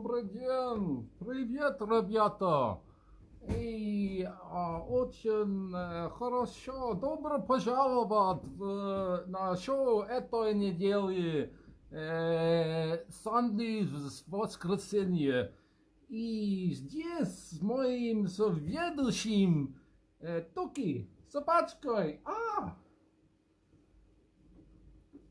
Добрый день! Привет, ребята! И очень хорошо, добро пожаловать на шоу этой недели Санди в воскресенье. И здесь с моим соведущим Toki, собачкой.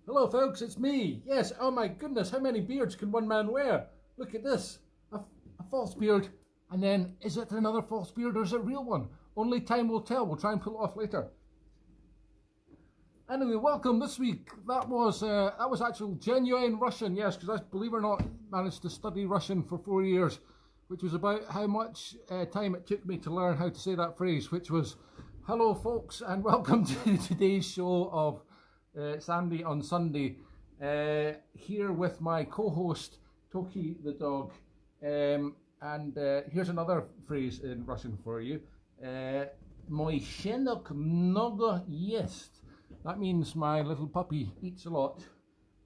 Hello folks, it's me. Yes, oh my goodness, how many beards can one man wear? Look at this, a false beard, and then is it another false beard or is it a real one? Only time will tell. We'll try and pull it off later. Anyway, welcome this week. That was actual genuine Russian, yes, because I, believe it or not, managed to study Russian for 4 years, which was about how much time it took me to learn how to say that phrase, which was, hello folks, and welcome to today's show of Sandy on Sunday, here with my co-host Toki the dog, and here's another phrase in Russian for you. Mój щенок много ест. That means my little puppy eats a lot,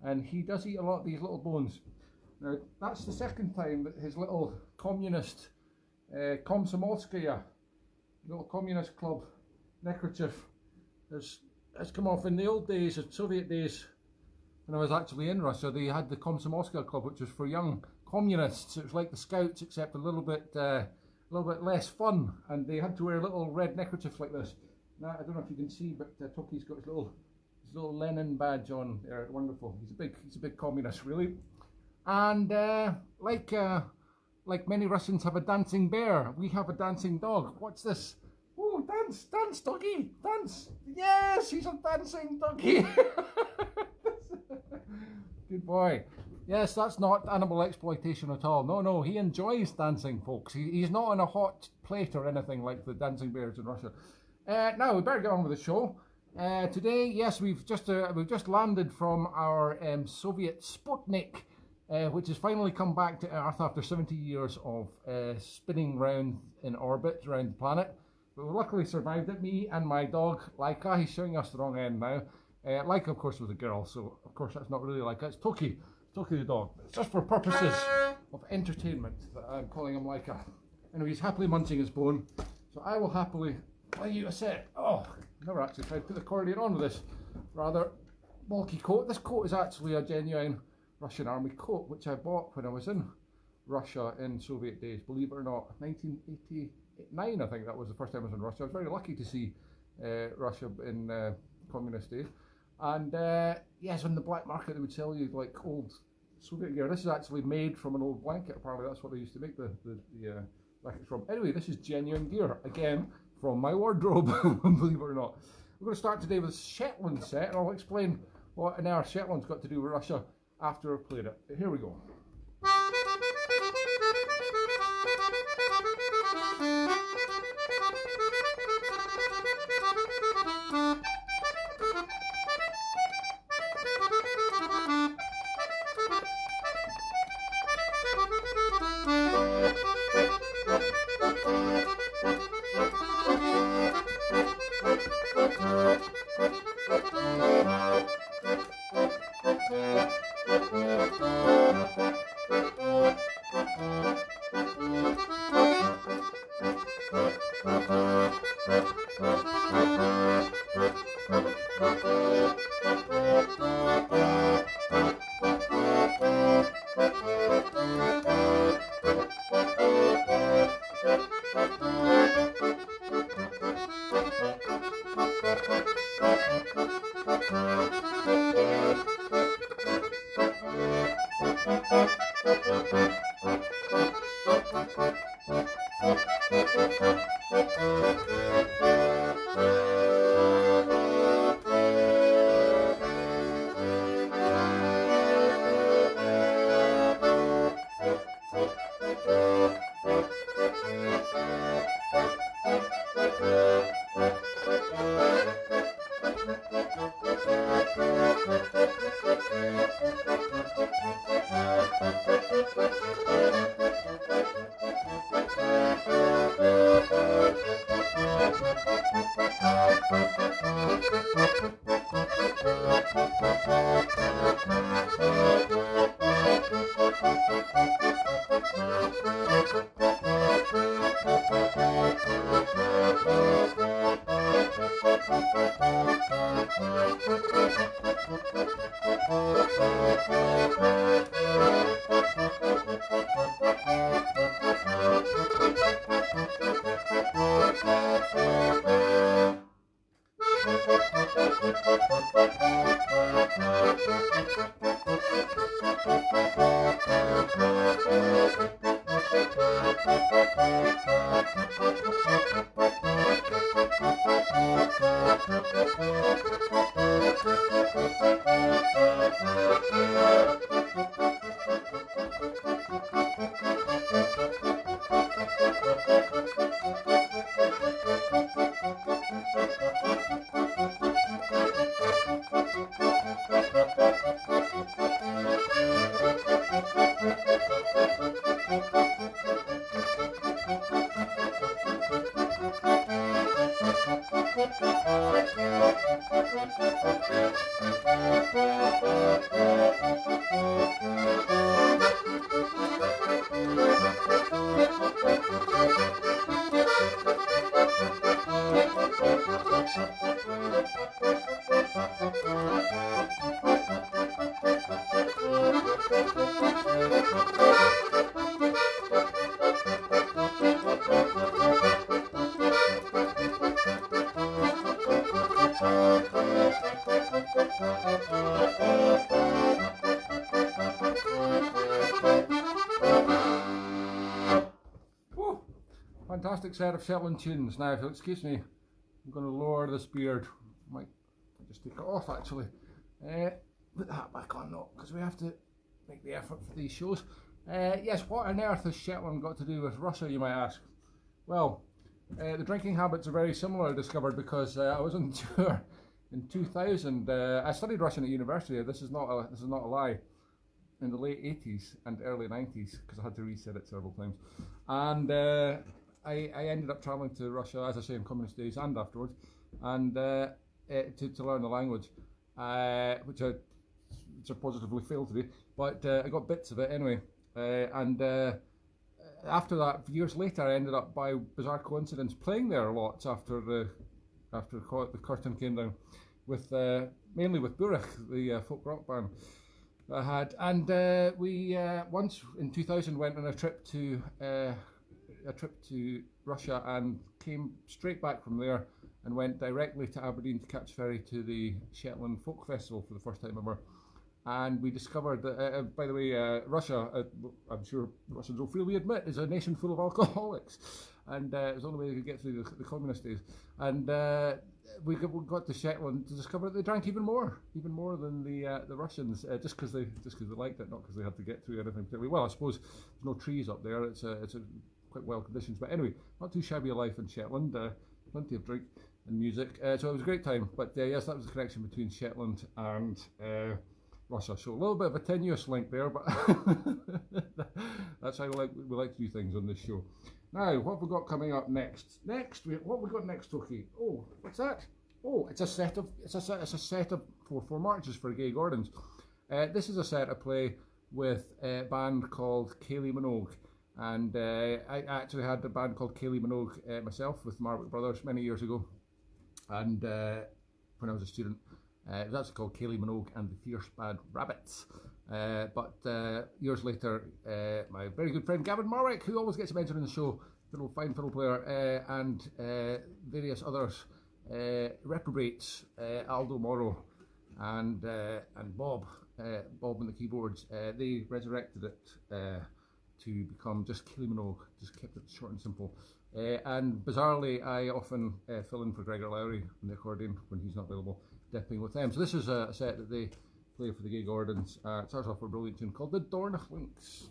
and he does eat a lot of these little bones. Now that's the second time that his little communist Komsomolskaya, little communist club neckerchief has come off. In the old days, the Soviet days, when I was actually in Russia, they had the Komsomolskaya club, which was for young communists. It was like the Scouts, except a little bit less fun, and they had to wear little red neckerchiefs like this. Now, I don't know if you can see, but Toki's got his little Lenin badge on there. Wonderful. He's a big communist, really. And like many Russians have a dancing bear, we have a dancing dog. What's this? Oh, dance, doggy, dance. Yes, he's a dancing doggy. Good boy. Yes, that's not animal exploitation at all. No, he enjoys dancing, folks. He's not on a hot plate or anything like the dancing bears in Russia. Now, we better get on with the show. Today, yes, we've just landed from our Soviet Sputnik, which has finally come back to Earth after 70 years of spinning round in orbit around the planet. But we luckily survived it, me and my dog, Laika. He's showing us the wrong end now. Laika, of course, was a girl, so of course that's not really Laika. It's Toki the dog. It's just for purposes of entertainment that I'm calling him Laika. Anyway, he's happily munching his bone, so I will happily play you a set. Oh, never actually tried to put the accordion on with this rather bulky coat. This coat is actually a genuine Russian army coat, which I bought when I was in Russia in Soviet days, believe it or not. 1989, I think that was the first time I was in Russia. I was very lucky to see Russia in communist days. And yes, on the black market they would sell you like old Soviet gear. This is actually made from an old blanket, apparently. That's what they used to make the blankets from. Anyway, this is genuine gear, again, from my wardrobe, believe it or not. We're going to start today with a Shetland set, and I'll explain what on earth Shetland's got to do with Russia after I've played it. Here we go. Fantastic set of Shetland tunes. Now, if you'll excuse me, I'm going to lower this beard. Might just take it off actually. Put that back on though, because we have to make the effort for these shows. Yes, what on earth has Shetland got to do with Russia, you might ask? Well, the drinking habits are very similar, I discovered, because I was on tour in 2000. I studied Russian at university. This is not a lie. In the late 80s and early 90s, because I had to reset it several times. And I ended up travelling to Russia, as I say, in communist days and afterwards, and to learn the language, which I positively failed to do, but I got bits of it anyway. After that, years later, I ended up, by bizarre coincidence, playing there a lot after the curtain came down, with mainly with Burek, the folk rock band I had, and we once in 2000 went on a trip to Russia and came straight back from there and went directly to Aberdeen to catch ferry to the Shetland Folk Festival for the first time ever. And we discovered that, by the way, Russia, I'm sure Russians will freely admit, is a nation full of alcoholics, and it was the only way they could get through the communist days. And we got to Shetland to discover that they drank even more than the Russians, just because they liked it, not because they had to get through anything particularly. Well, I suppose there's no trees up there. It's a quite well conditions, but anyway, not too shabby a life in Shetland. Plenty of drink and music, so it was a great time. But yes, that was the connection between Shetland and Russia. So a little bit of a tenuous link there, but that's how we like to do things on this show. Now, what have we got coming up next? What have we got next, Toki? Oh, what's that? Oh, it's a set of four marches for gay Gordons. This is a set I play with a band called Kailan Minogue, and I actually had a band called Kailan Minogue myself with Marwick Brothers many years ago, and when I was a student. It was actually called Kailan Minogue and the Fierce Bad Rabbits. But years later, my very good friend Gavin Marwick, who always gets mentioned in the show, fine fiddle player, and various others, reprobates, Aldo Moro and Bob on the keyboards, they resurrected it to become just Kailan Minogue, just kept it short and simple. And bizarrely, I often fill in for Gregor Lowry on the accordion when he's not available, dipping with them. So this is a set that they play for the gay Gordons. It starts off with a brilliant tune called The Dornoch Links.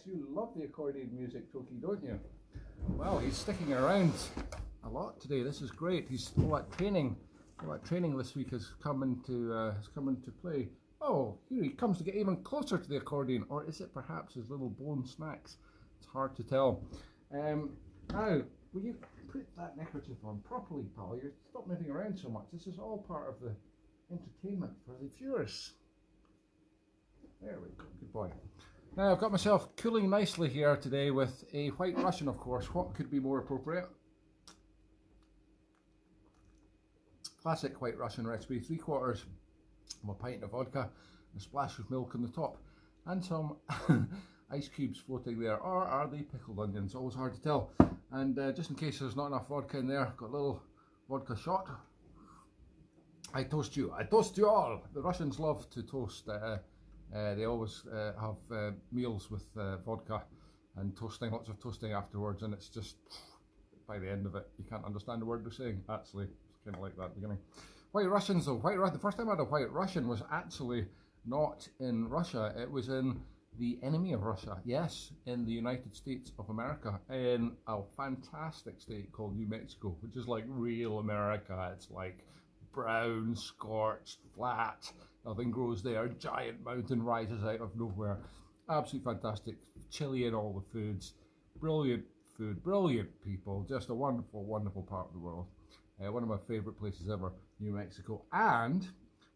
You love the accordion music, Toki, don't you? Well, he's sticking around a lot today. This is great. He's all that training this week has come into play. Oh, here he comes to get even closer to the accordion, or is it perhaps his little bone snacks? It's hard to tell. Now, will you put that neckerchief on properly, pal? You stop moving around so much. This is all part of the entertainment for the viewers. There we go. Good boy. Now I've got myself cooling nicely here today with a White Russian, of course. What could be more appropriate? Classic White Russian recipe, 3/4 of a pint of vodka, a splash of milk on the top, and some ice cubes floating there. Or are they pickled onions? Always hard to tell. And just in case there's not enough vodka in there, I've got a little vodka shot. I toast you. I toast you all. The Russians love to toast. They always have meals with vodka and toasting, lots of toasting afterwards, and it's just, by the end of it, you can't understand the word they're saying. Actually, it's kind of like that at the beginning. White Russians though, the first time I had a White Russian was actually not in Russia, it was in the enemy of Russia, yes, in the United States of America, in a fantastic state called New Mexico, which is like real America. It's like brown, scorched, flat. Nothing grows there. Giant mountain rises out of nowhere. Absolutely fantastic. Chili in all the foods. Brilliant food. Brilliant people. Just a wonderful, wonderful part of the world. One of my favourite places ever, New Mexico. And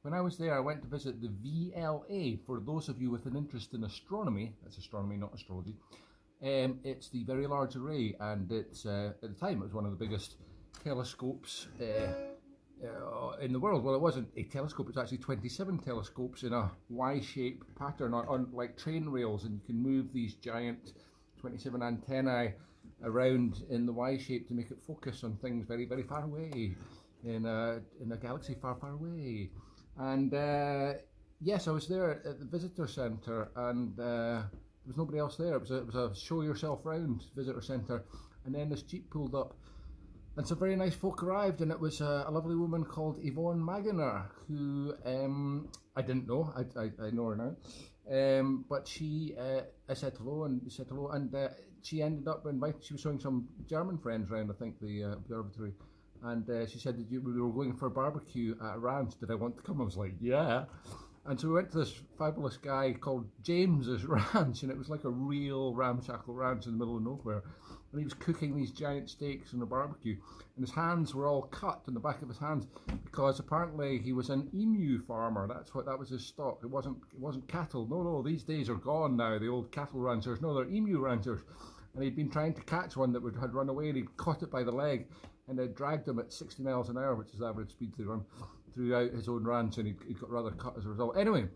when I was there, I went to visit the VLA. For those of you with an interest in astronomy, that's astronomy, not astrology. It's the Very Large Array, and it's at the time it was one of the biggest telescopes in the world. Well, it wasn't a telescope; it's actually 27 telescopes in a Y-shaped pattern on like train rails, and you can move these giant 27 antennae around in the Y shape to make it focus on things very, very far away in a galaxy far, far away. And yes, I was there at the visitor centre, and there was nobody else there. It was a show yourself round visitor centre, and then this jeep pulled up, and some very nice folk arrived, and it was a lovely woman called Yvonne Maganer, who I didn't know. I know her now, but I said hello, and she ended up inviting. She was showing some German friends around, I think, the observatory. And she said that we were going for a barbecue at a ranch. Did I want to come? I was like, yeah. And so we went to this fabulous guy called James's ranch, and it was like a real ramshackle ranch in the middle of nowhere. And he was cooking these giant steaks on a barbecue, and his hands were all cut in the back of his hands because apparently he was an emu farmer. That was his stock. It wasn't cattle. No, these days are gone now. The old cattle ranchers. No, they're emu ranchers. And he'd been trying to catch one that had run away, and he'd caught it by the leg, and they dragged him at 60 miles an hour, which is the average speed to run, throughout his own ranch, and he got rather cut as a result. Anyway,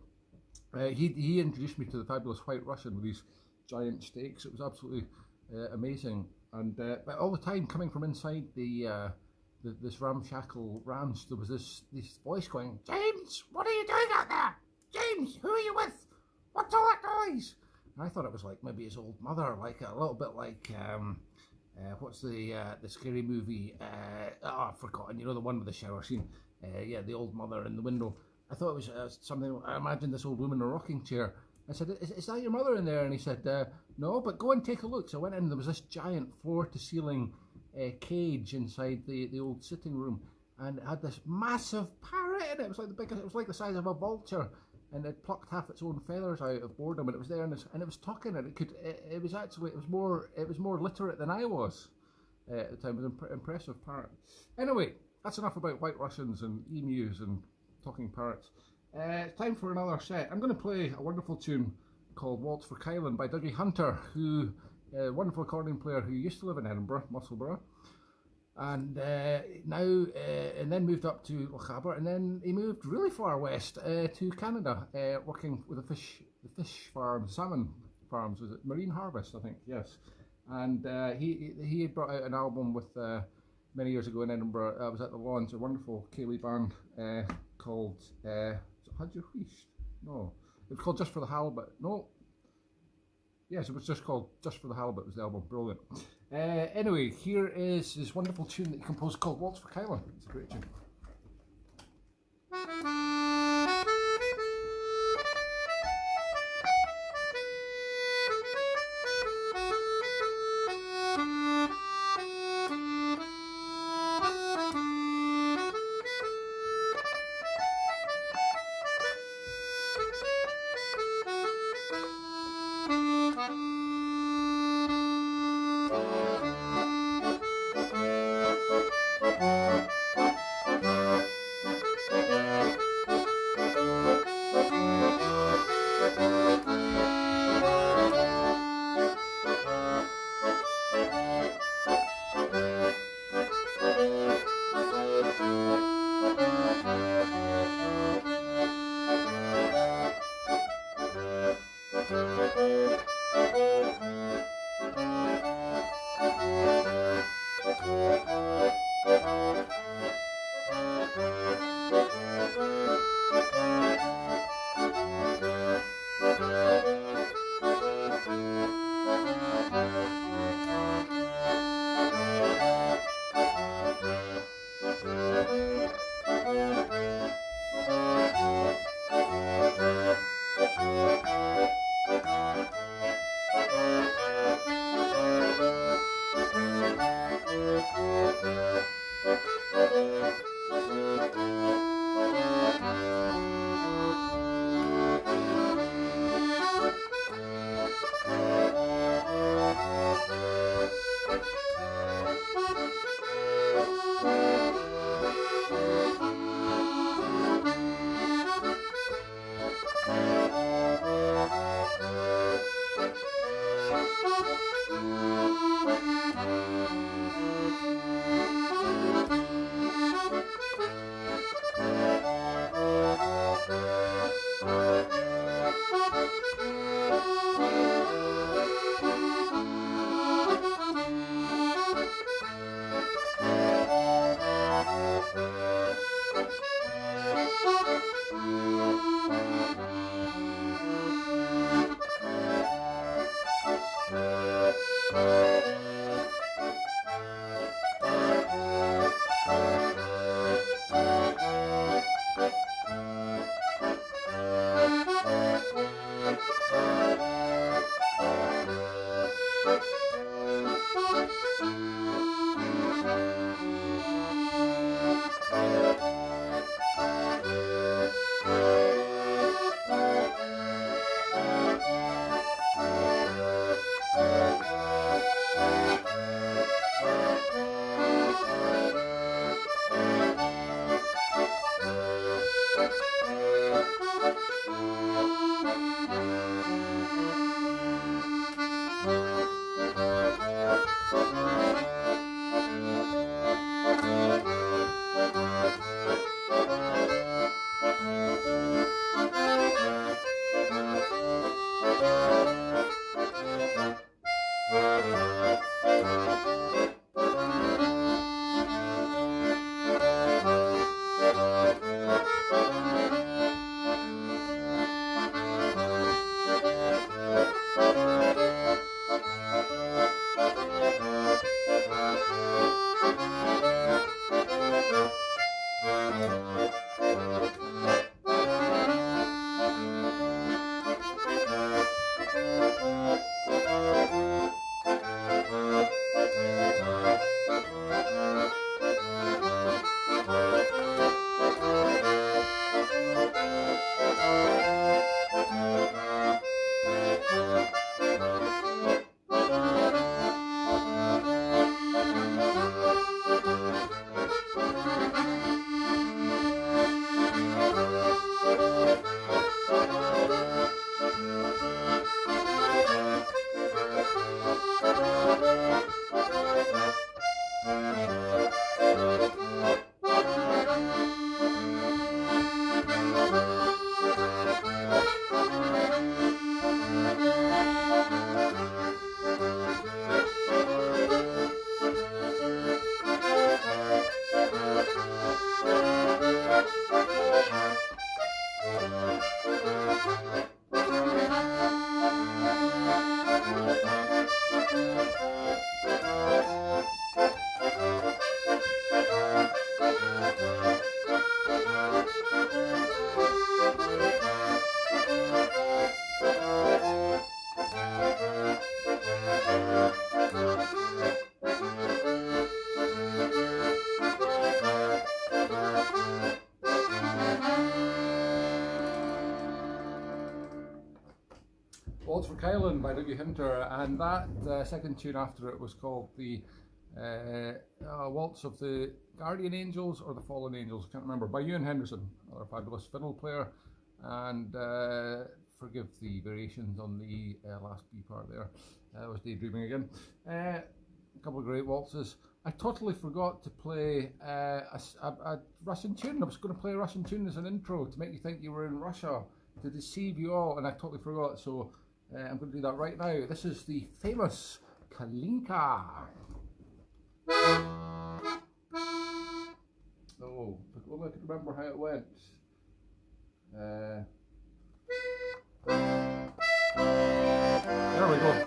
he introduced me to the fabulous White Russian with these giant steaks. It was absolutely amazing. And but all the time, coming from inside this ramshackle ranch, there was this voice going, "James, what are you doing out there? James, who are you with? What's all that noise?" And I thought it was like maybe his old mother, like a little bit like what's the scary movie? I've forgotten. You know, the one with the shower scene. Yeah, the old mother in the window. I thought it was something. I imagined this old woman in a rocking chair. I said, "Is that your mother in there?" And he said, "No, but go and take a look." So I went in, and there was this giant floor-to-ceiling cage inside the old sitting room, and it had this massive parrot in it. It was like the biggest. It was like the size of a vulture, and it plucked half its own feathers out of boredom, and it was there, and it was talking, and it was more literate than I was at the time. It was an impressive parrot. Anyway, that's enough about White Russians and emus and talking parrots. It's time for another set. I'm going to play a wonderful tune called Waltz for Kailan by Dougie Hunter, who a wonderful accordion player who used to live in Edinburgh, Musselburgh, and now and then moved up to Lochaber, and then he moved really far west to Canada, working with the fish farms, salmon farms. Was it Marine Harvest? I think, yes. And he brought out an album with many years ago in Edinburgh. I was at the launch, a wonderful Cayley band called Hadja Huist? No, it was called Just for the Halibut. No. Yes, it was just called Just for the Halibut was the album. Brilliant. Anyway, here is this wonderful tune that he composed called Waltz for Kailan. It's a great tune. Waltz for Kailan by Toki, and that second tune after it was called the Waltz of the Guardian Angels or the Fallen Angels, I can't remember, by Ewan Henderson, another fabulous fiddle player, and forgive the variations on the last B part there, I was daydreaming again. A couple of great waltzes. I totally forgot to play a Russian tune. I was going to play a Russian tune as an intro to make you think you were in Russia, to deceive you all, and I totally forgot, so I'm going to do that right now. This is the famous Kalinka. Oh, if only I could remember how it went. There we go.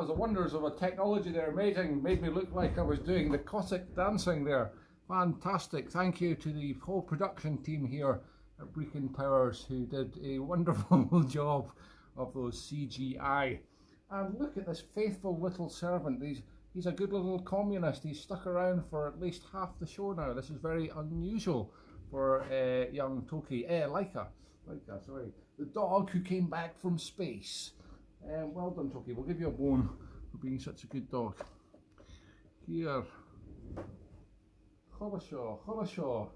The wonders of a technology there, amazing, made me look like I was doing the Cossack dancing there. Fantastic. Thank you to the whole production team here at Brechin Towers who did a wonderful job of those CGI. And look at this faithful little servant. He's a good little communist. He's stuck around for at least half the show now. This is very unusual for young Toki. Laika, sorry. The dog who came back from space. Well done, Toki. We'll give you a bone for being such a good dog. Here. Holashaw.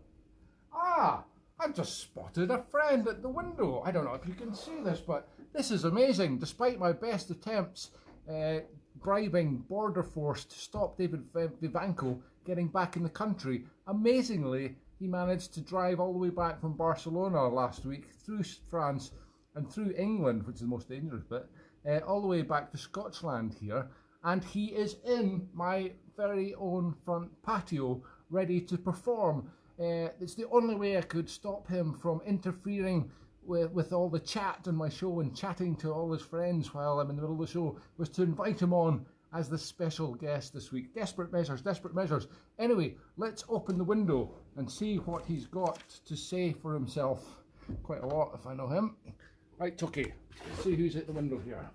Ah! I've just spotted a friend at the window. I don't know if you can see this, but this is amazing. Despite my best attempts bribing Border Force to stop David Ravenko getting back in the country, amazingly, he managed to drive all the way back from Barcelona last week through France and through England, which is the most dangerous bit, all the way back to Scotland here, and he is in my very own front patio ready to perform. It's the only way I could stop him from interfering with all the chat on my show and chatting to all his friends while I'm in the middle of the show, was to invite him on as the special guest this week. Desperate measures, desperate measures. Anyway, let's open the window and see what he's got to say for himself. Quite a lot if I know him. Right, Toki, let's see who's at the window here.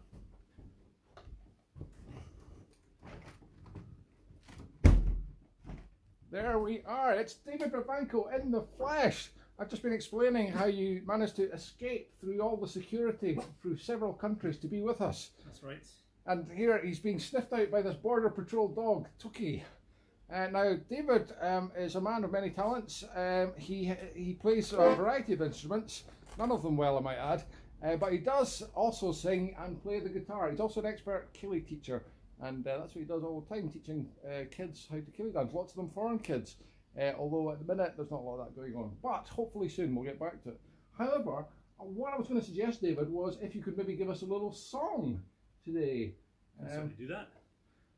There we are, it's David Ravenko in the flesh. I've just been explaining how you managed to escape through all the security through several countries to be with us. That's right. And here he's being sniffed out by this border patrol dog, Toki. Now, David is a man of many talents. He plays a variety of instruments, none of them well, I might add. But he does also sing and play the guitar. He's also an expert killie teacher, and that's what he does all the time, teaching kids how to killie dance, lots of them foreign kids. although at the minute there's not a lot of that going on. But hopefully soon we'll get back to it. However, what I was going to suggest, David, was if you could maybe give us a little song today. Certainly do that.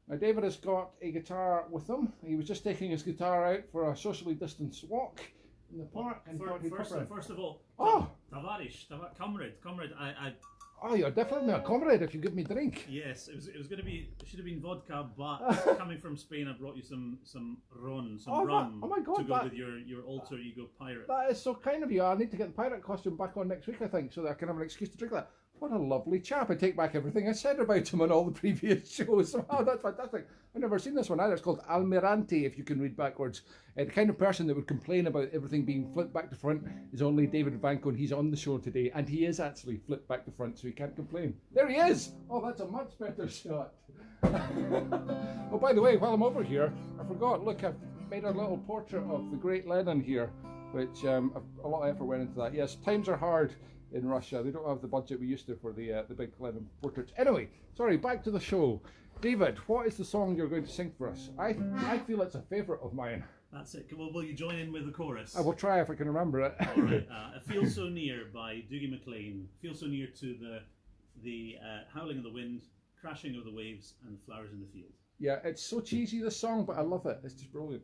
Now David has got a guitar with him. He was just taking his guitar out for a socially distanced walk in the park. First of all, Tavarish, comrade, Oh, you're definitely a comrade if you give me drink. Yes, it should have been vodka, but coming from Spain, I brought you some rum Oh my God, to go with your alter ego pirate. That is so kind of you. I need to get the pirate costume back on next week, I think, so that I can have an excuse to drink that. What a lovely chap. I take back everything I said about him on all the previous shows. Wow, that's fantastic. I've never seen this one either. It's called Almirante, if you can read backwards. The kind of person that would complain about everything being flipped back to front is only David Ravenko, and he's on the show today, and he is actually flipped back to front, so he can't complain. There he is! Oh, that's a much better shot. Oh, by the way, while I'm over here, I forgot, look, I've made a little portrait of the great Lenin here, which a lot of effort went into that. Yes, times are hard in Russia. They don't have the budget we used to for the big Lenin portraits. Anyway, sorry, back to the show. David, what is the song you're going to sing for us? I feel it's a favourite of mine. That's it. Well, will you join in with the chorus? I will try if I can remember it. All right. I Feel So Near by Dougie MacLean. Feel so near to the howling of the wind, crashing of the waves, and flowers in the field. Yeah, it's so cheesy, this song, but I love it. It's just brilliant.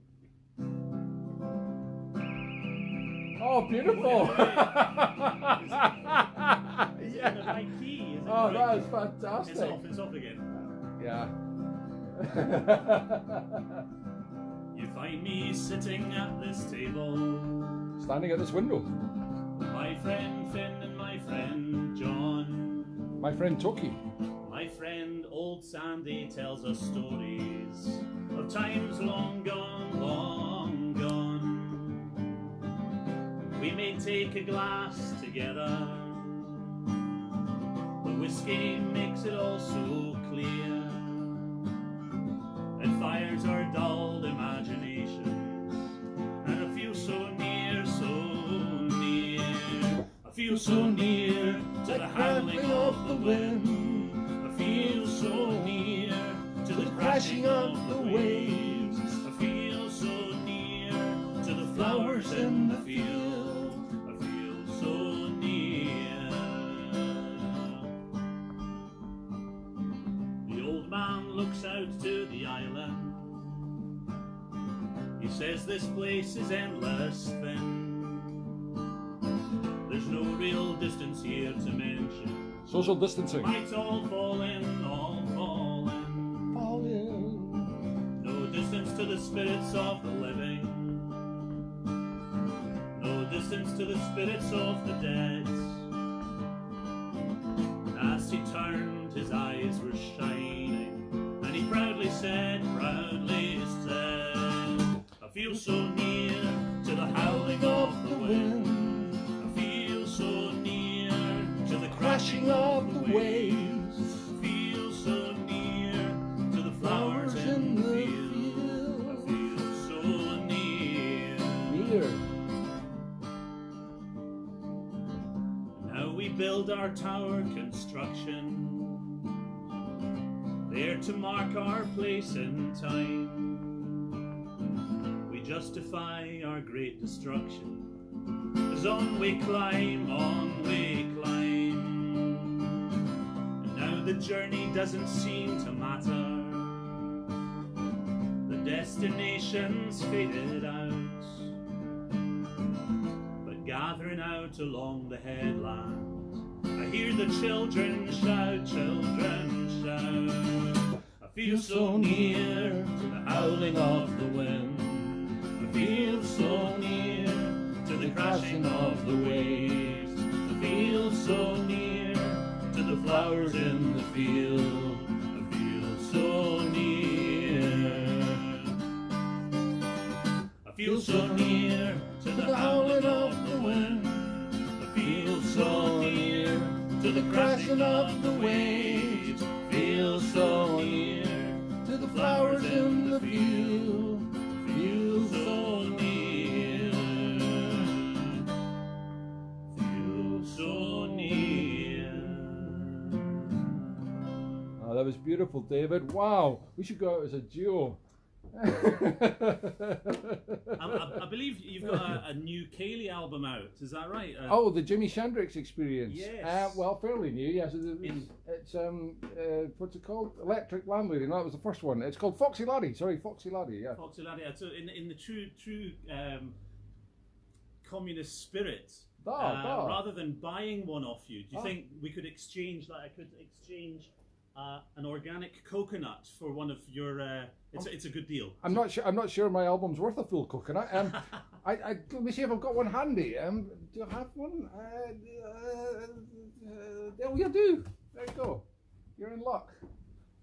Oh, beautiful! Yeah. The right key, is it? Oh, right that is fantastic. It's off again. Yeah. You find me sitting at this table, Standing at this window. my friend Finn and my friend John. My friend Toki. My friend old Sandy tells us stories of times long gone, long gone. We may take a glass together, the whiskey makes it all so clear. It fires our dulled imaginations, and I feel so near, so near. I feel so near to the howling of the wind. I feel so near to the crashing of the waves. I feel so near to the flowers in the field. I feel so near. The old man looks out to the island. He says this place is endless thin. There's no real distance here to mention. Social distancing. Might all fall in, all fall in. Fall in. No distance to the spirits of the living. No distance to the spirits of the dead. As he turned, his eyes were shining, and he proudly said, I feel so near to the howling of the wind. I feel so near to the crashing of the waves. I feel so near to the flowers in the field. I feel so near. Now we build our tower construction, there to mark our place in time. We justify our great destruction, as on we climb, on we climb. And now the journey doesn't seem to matter. The destination's faded out, but gathering out along the headland, I hear the children shout, children shout. I feel so near to the howling of the wind. I feel so near to the crashing of the waves. I feel so near to the flowers in the field. I feel so near. I feel so near to the howling of the wind. I feel so near to the crashing of the waves. I feel so near to the flowers in the field. I feel so near. Feel so near. Oh, that was beautiful, David. Wow, we should go out as a duo. I believe you've got a new Kaylee album out. Is that right? Oh, the Jimi Hendrix Experience. Yes. Well, fairly new. Yes, it's what's it called? Electric Landlady. No, that was the first one. It's called Foxy Lady. Sorry, Foxy Lady. Yeah. Foxy Lady. So in the true communist spirit, rather than buying one off you, do you think we could exchange that? I could exchange an organic coconut for one of your. It's a good deal. I'm not sure my album's worth a full coconut. Let me see if I've got one handy. Do I have one? Oh, you do. There you go. You're in luck.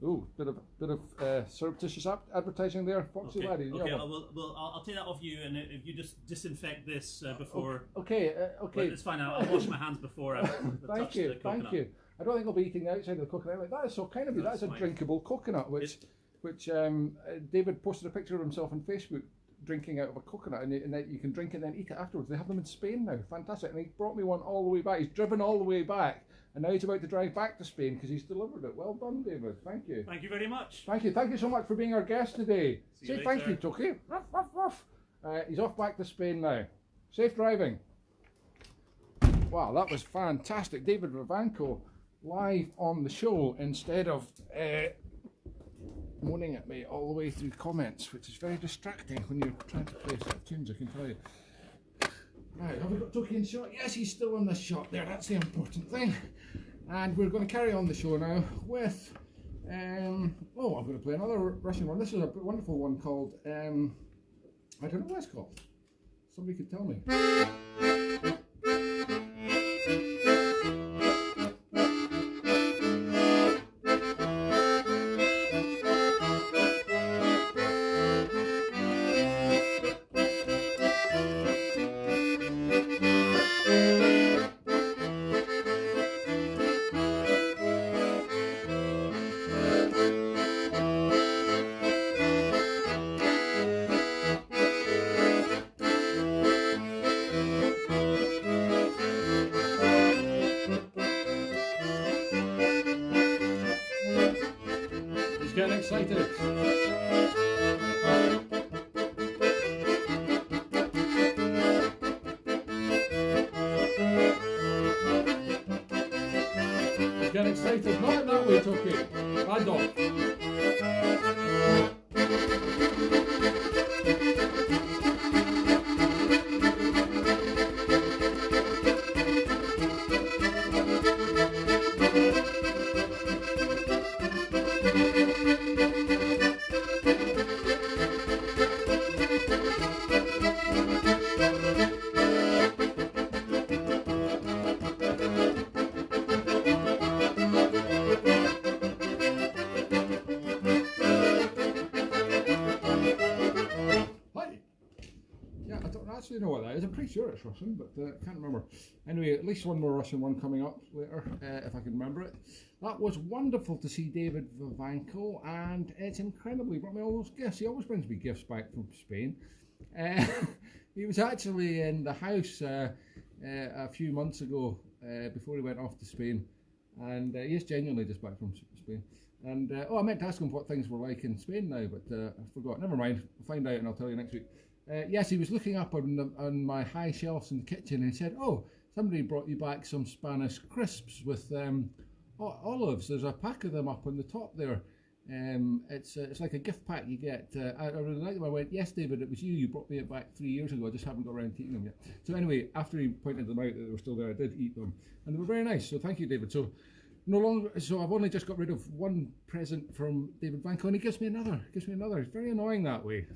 Ooh, bit of surreptitious advertising there, Foxy Lady. Okay, I'll take that off you, and if you just disinfect this before. Okay. Well, it's fine. I'll wash my hands before I touch the coconut. Thank you. I don't think I'll be eating outside of the coconut. Like, that is so kind of you. That's a drinkable coconut, which David posted a picture of himself on Facebook drinking out of a coconut, and you can drink it and then eat it afterwards. They have them in Spain now. Fantastic. And he brought me one all the way back. He's driven all the way back, and now he's about to drive back to Spain because he's delivered it. Well done, David. Thank you. Thank you very much. Thank you. Thank you so much for being our guest today. Say thank you, Toki. Ruff, ruff, ruff. He's off back to Spain now. Safe driving. Wow, that was fantastic. David Ravenko live on the show instead of moaning at me all the way through comments, which is very distracting when you're trying to play set of tunes, I can tell you. Right, have we got Toki in shot? Yes, he's still in the shot there, that's the important thing. And we're going to carry on the show now with, I'm going to play another Russian one. This is a wonderful one called, I don't know what it's called. Somebody could tell me. Getting excited. He's getting excited. Not in that way, Toki. Bad dog. You know what that is. I'm pretty sure it's Russian, but I can't remember. Anyway, at least one more Russian one coming up later, if I can remember it. That was wonderful to see David Ravenko, and it's incredibly brought me all those gifts. He always brings me gifts back from Spain. He was actually in the house a few months ago before he went off to Spain, and he is genuinely just back from Spain. And I meant to ask him what things were like in Spain now, but I forgot. Never mind. I'll find out and I'll tell you next week. Yes, he was looking up on my high shelves in the kitchen, and he said, "Oh, somebody brought you back some Spanish crisps with olives. There's a pack of them up on the top there. It's like a gift pack you get. I really like them." I went, "Yes, David, it was you. You brought me it back 3 years ago. I just haven't got around to eating them yet." So anyway, after he pointed them out that they were still there, I did eat them, and they were very nice. So thank you, David. So I've only just got rid of one present from David Ravenko, and he gives me another. He's very annoying that way.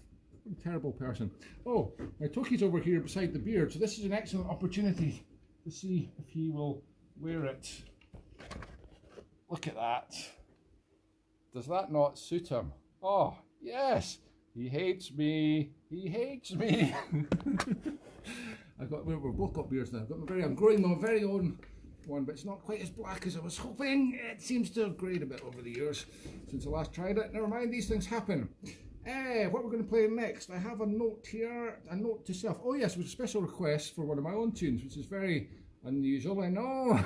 What a terrible person. Oh, my Toki's over here beside the beard, so this is an excellent opportunity to see if he will wear it. Look at that. Does that not suit him? Oh, yes. He hates me. He hates me. We've both got beards now. I'm growing my very own one, but it's not quite as black as I was hoping. It seems to have greyed a bit over the years since I last tried it. Never mind, these things happen. What we're going to play next, I have a note here, a note to self. Oh yes, it was a special request for one of my own tunes, which is very unusual, I know.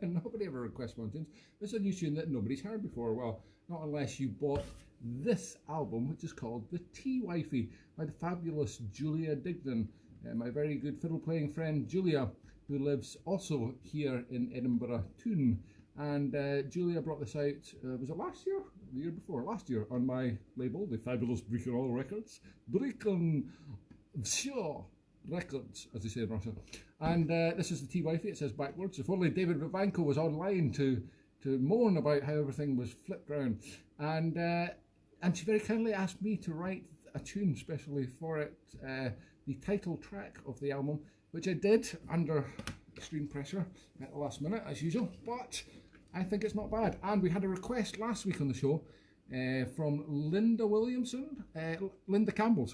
Nobody ever requests my own tunes. This is a new tune that nobody's heard before. Well, not unless you bought this album, which is called The Tea Wifey by the fabulous Julia Dignan, my very good fiddle playing friend Julia, who lives also here in Edinburgh Toon. And Julia brought this out, was it last year? The year before? Last year, on my label, the fabulous Brechin Records. Brechin Records, as they say in Russia. And this is the Tea Wifey, it says backwards. If only David Ravenko was online to moan about how everything was flipped round. And she very kindly asked me to write a tune specially for it, the title track of the album, which I did under extreme pressure at the last minute, as usual, but I think it's not bad. And we had a request last week on the show from Linda Williamson, Linda Campbell,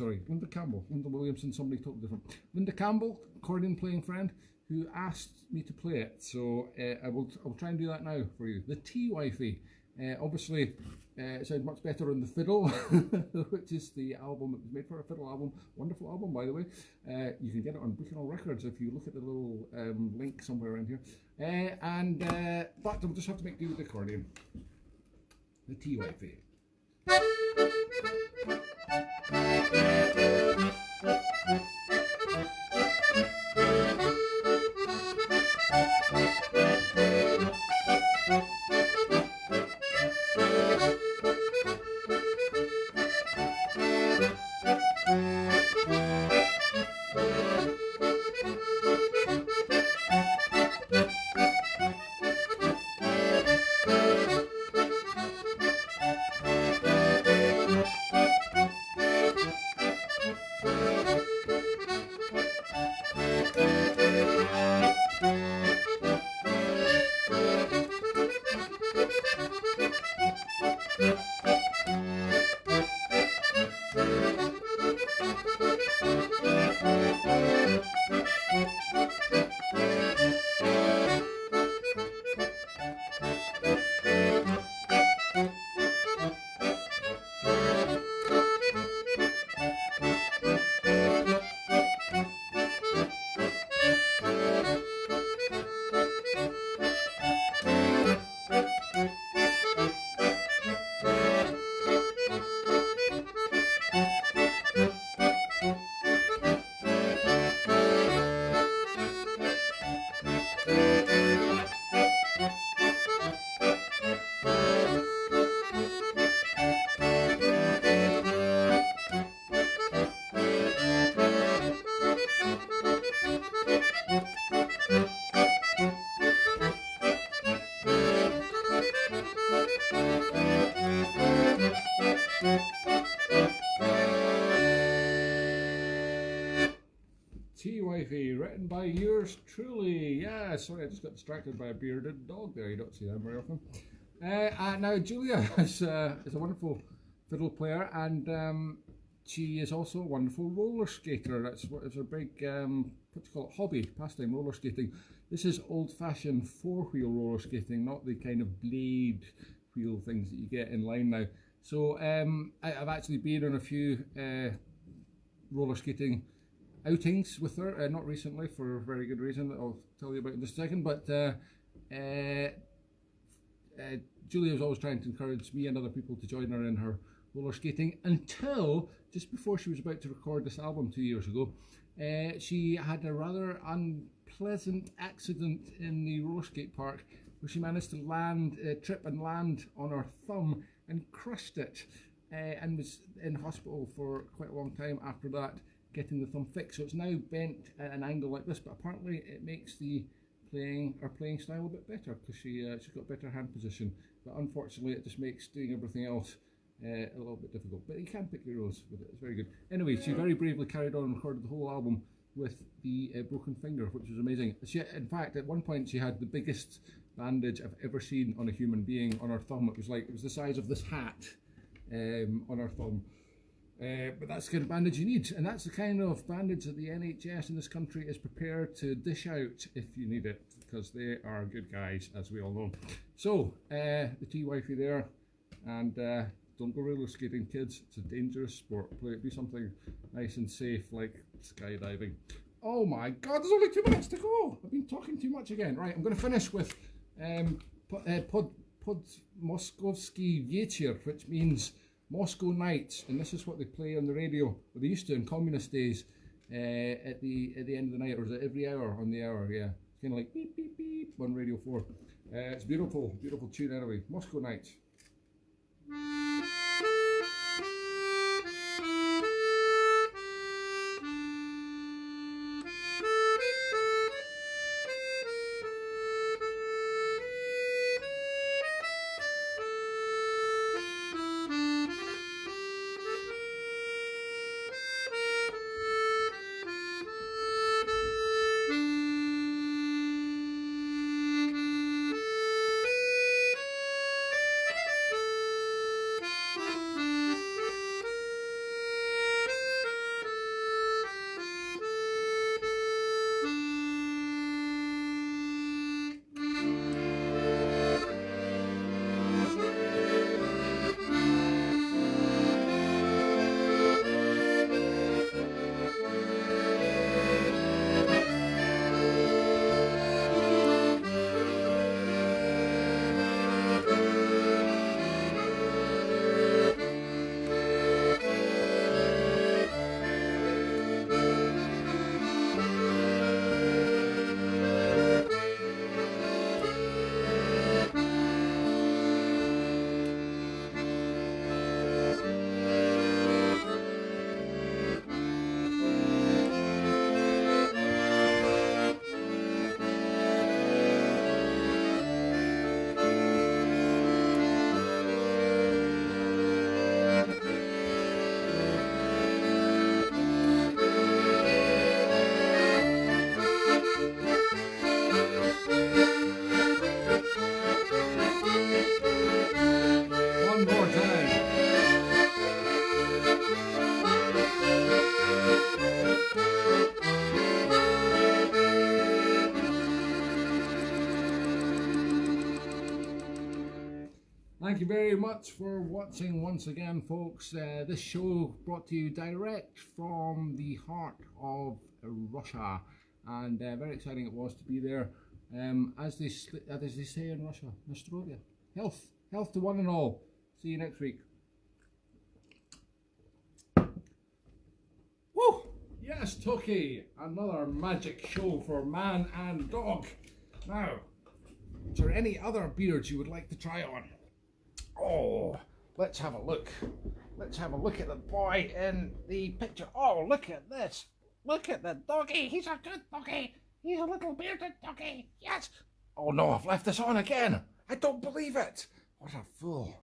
Linda Williamson, somebody totally different. Linda Campbell, accordion playing friend, who asked me to play it, so I'll try and do that now for you. The Tea Wifey. Obviously, it sounds much better on the fiddle, which is the album that was made for, a fiddle album. Wonderful album, by the way. You can get it on Brechin Records if you look at the little link somewhere around here. But I'll just have to make do with the accordion. The Tea Wifey. Tea Wifey, written by yours truly. Yeah, sorry, I just got distracted by a bearded dog there. You don't see that very often. Now, Julia is a wonderful fiddle player, and she is also a wonderful roller skater. It's her big, what do you call it, hobby, pastime, roller skating. This is old-fashioned four-wheel roller skating, not the kind of blade wheel things that you get in line now. So I've actually been on a few roller skating outings with her, not recently, for a very good reason that I'll tell you about in just a second, but Julia was always trying to encourage me and other people to join her in her roller skating, until just before she was about to record this album 2 years ago, she had a rather unpleasant accident in the roller skate park where she managed to trip and land on her thumb and crushed it, and was in hospital for quite a long time after that, getting the thumb fixed. So it's now bent at an angle like this, but apparently it makes the playing style a bit better, because she's got better hand position. But unfortunately, it just makes doing everything else a little bit difficult. But you can pick your nose with it. It's very good. Anyway, she very bravely carried on and recorded the whole album with the broken finger, which was amazing. In fact, at one point, she had the biggest bandage I've ever seen on a human being on her thumb. It was the size of this hat on her thumb. But that's the kind of bandage you need, and that's the kind of bandage that the NHS in this country is prepared to dish out if you need it, because they are good guys, as we all know. So, the Tea Wifey there, and don't go roller skating, kids. It's a dangerous sport. Do something nice and safe, like skydiving. Oh my God, there's only 2 minutes to go. I've been talking too much again. Right, I'm going to finish with Pod Moskovsky Wieczór, which means Moscow Nights, and this is what they play on the radio, or they used to in communist days, at the end of the night, or is it every hour on the hour? Yeah, kind of like beep beep beep on Radio 4. It's beautiful, beautiful tune anyway. Moscow Nights. Thank you very much for watching once again, folks. This show brought to you direct from the heart of Russia, and very exciting it was to be there. As they say in Russia, Nostrovia. Health to one and all. See you next week. Woo! Yes, Toki, another magic show for man and dog. Now, is there any other beards you would like to try on? Oh, let's have a look. Let's have a look at the boy in the picture. Oh, look at this. Look at the doggy. He's a good doggy. He's a little bearded doggy. Yes. Oh no, I've left this on again. I don't believe it. What a fool.